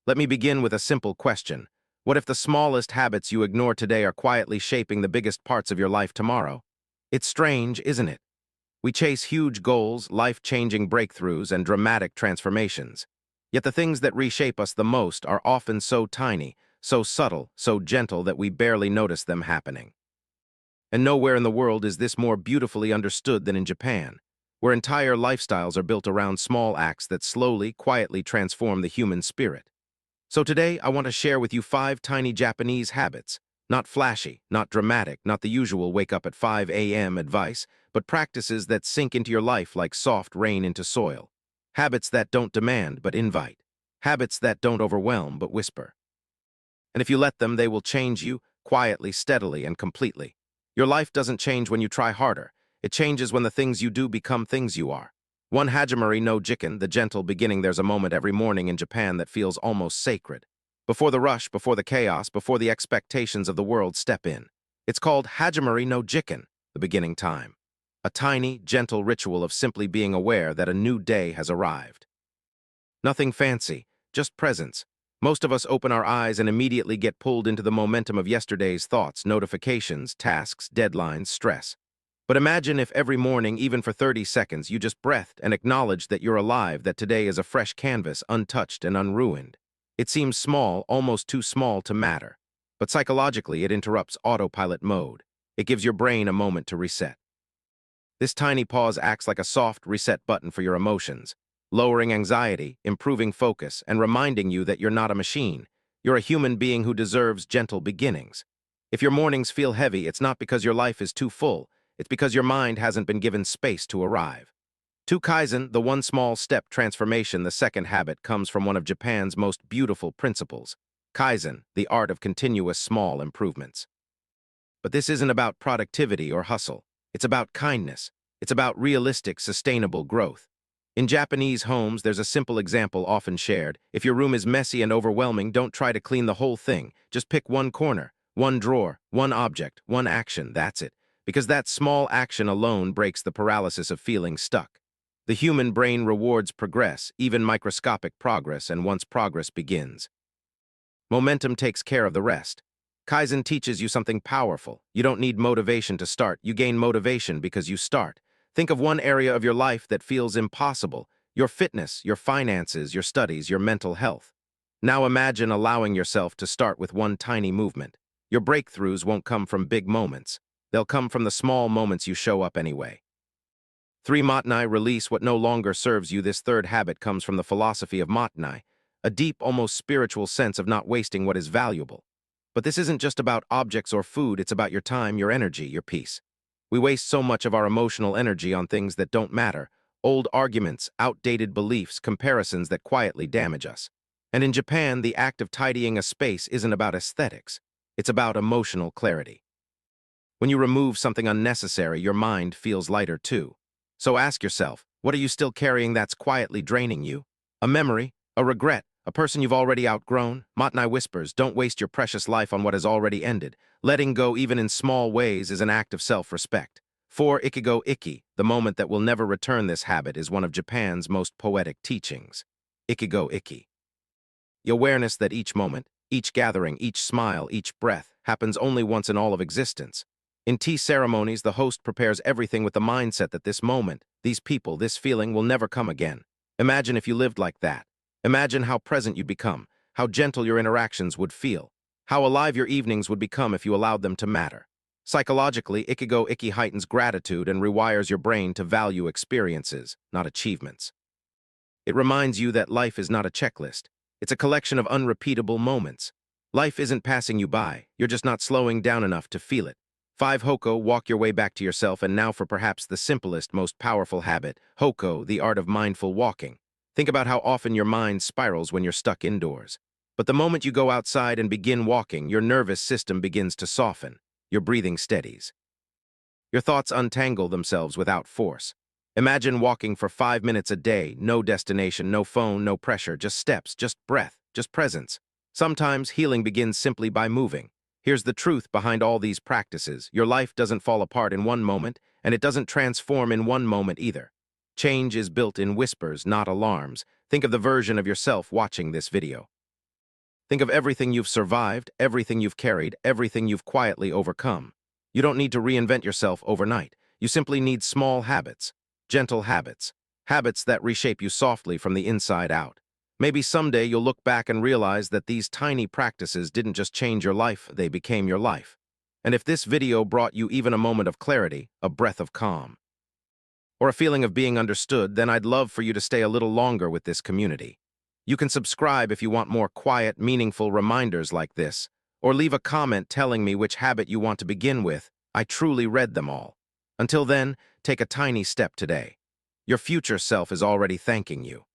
Let me begin with a simple question. What if the smallest habits you ignore today are quietly shaping the biggest parts of your life tomorrow? It's strange, isn't it? We chase huge goals, life-changing breakthroughs, and dramatic transformations. Yet the things that reshape us the most are often so tiny, so subtle, so gentle that we barely notice them happening. And nowhere in the world is this more beautifully understood than in Japan, where entire lifestyles are built around small acts that slowly, quietly transform the human spirit. So today, I want to share with you 5 tiny Japanese habits. Not flashy, not dramatic, not the usual wake up at 5 a.m. advice, but practices that sink into your life like soft rain into soil. Habits that don't demand but invite. Habits that don't overwhelm but whisper. And if you let them, they will change you, quietly, steadily, and completely. Your life doesn't change when you try harder. It changes when the things you do become things you are. One Hajimari no Jikan, the gentle beginning. There's a moment every morning in Japan that feels almost sacred. Before the rush, before the chaos, before the expectations of the world step in. It's called Hajimari no Jikan, the beginning time. A tiny, gentle ritual of simply being aware that a new day has arrived. Nothing fancy, just presence. Most of us open our eyes and immediately get pulled into the momentum of yesterday's thoughts, notifications, tasks, deadlines, stress. But imagine if every morning, even for 30 seconds, you just breathed and acknowledged that you're alive, that today is a fresh canvas, untouched and unruined. It seems small, almost too small to matter. But psychologically, it interrupts autopilot mode. It gives your brain a moment to reset. This tiny pause acts like a soft reset button for your emotions, lowering anxiety, improving focus, and reminding you that you're not a machine. You're a human being who deserves gentle beginnings. If your mornings feel heavy, it's not because your life is too full. It's because your mind hasn't been given space to arrive. To Kaizen, the one small step transformation, the second habit comes from one of Japan's most beautiful principles. Kaizen, the art of continuous small improvements. But this isn't about productivity or hustle. It's about kindness. It's about realistic, sustainable growth. In Japanese homes, there's a simple example often shared. If your room is messy and overwhelming, don't try to clean the whole thing. Just pick one corner, one drawer, one object, one action, that's it. Because that small action alone breaks the paralysis of feeling stuck. The human brain rewards progress, even microscopic progress, and once progress begins, momentum takes care of the rest. Kaizen teaches you something powerful. You don't need motivation to start. You gain motivation because you start. Think of one area of your life that feels impossible. Your fitness, your finances, your studies, your mental health. Now imagine allowing yourself to start with one tiny movement. Your breakthroughs won't come from big moments. They'll come from the small moments you show up anyway. 3. Mottainai, release what no longer serves you. This third habit comes from the philosophy of Mottainai, a deep, almost spiritual sense of not wasting what is valuable. But this isn't just about objects or food, it's about your time, your energy, your peace. We waste so much of our emotional energy on things that don't matter, old arguments, outdated beliefs, comparisons that quietly damage us. And in Japan, the act of tidying a space isn't about aesthetics, it's about emotional clarity. When you remove something unnecessary, your mind feels lighter too. So ask yourself, what are you still carrying that's quietly draining you? A memory, a regret, a person you've already outgrown? Mottainai whispers, don't waste your precious life on what has already ended. Letting go even in small ways is an act of self-respect. 4. Ichigo Ichie, the moment that will never return. This habit is one of Japan's most poetic teachings. Ichigo Ichie. The awareness that each moment, each gathering, each smile, each breath happens only once in all of existence. In tea ceremonies, the host prepares everything with the mindset that this moment, these people, this feeling will never come again. Imagine if you lived like that. Imagine how present you'd become, how gentle your interactions would feel, how alive your evenings would become if you allowed them to matter. Psychologically, Ichigo Ichie heightens gratitude and rewires your brain to value experiences, not achievements. It reminds you that life is not a checklist. It's a collection of unrepeatable moments. Life isn't passing you by, you're just not slowing down enough to feel it. 5. Hōkō, walk your way back to yourself. And now for perhaps the simplest, most powerful habit, Hōkō, the art of mindful walking. Think about how often your mind spirals when you're stuck indoors. But the moment you go outside and begin walking, your nervous system begins to soften. Your breathing steadies. Your thoughts untangle themselves without force. Imagine walking for 5 minutes a day, no destination, no phone, no pressure, just steps, just breath, just presence. Sometimes healing begins simply by moving. Here's the truth behind all these practices. Your life doesn't fall apart in one moment, and it doesn't transform in one moment either. Change is built in whispers, not alarms. Think of the version of yourself watching this video. Think of everything you've survived, everything you've carried, everything you've quietly overcome. You don't need to reinvent yourself overnight. You simply need small habits, gentle habits, habits that reshape you softly from the inside out. Maybe someday you'll look back and realize that these tiny practices didn't just change your life, they became your life. And if this video brought you even a moment of clarity, a breath of calm, or a feeling of being understood, then I'd love for you to stay a little longer with this community. You can subscribe if you want more quiet, meaningful reminders like this, or leave a comment telling me which habit you want to begin with. I truly read them all. Until then, take a tiny step today. Your future self is already thanking you.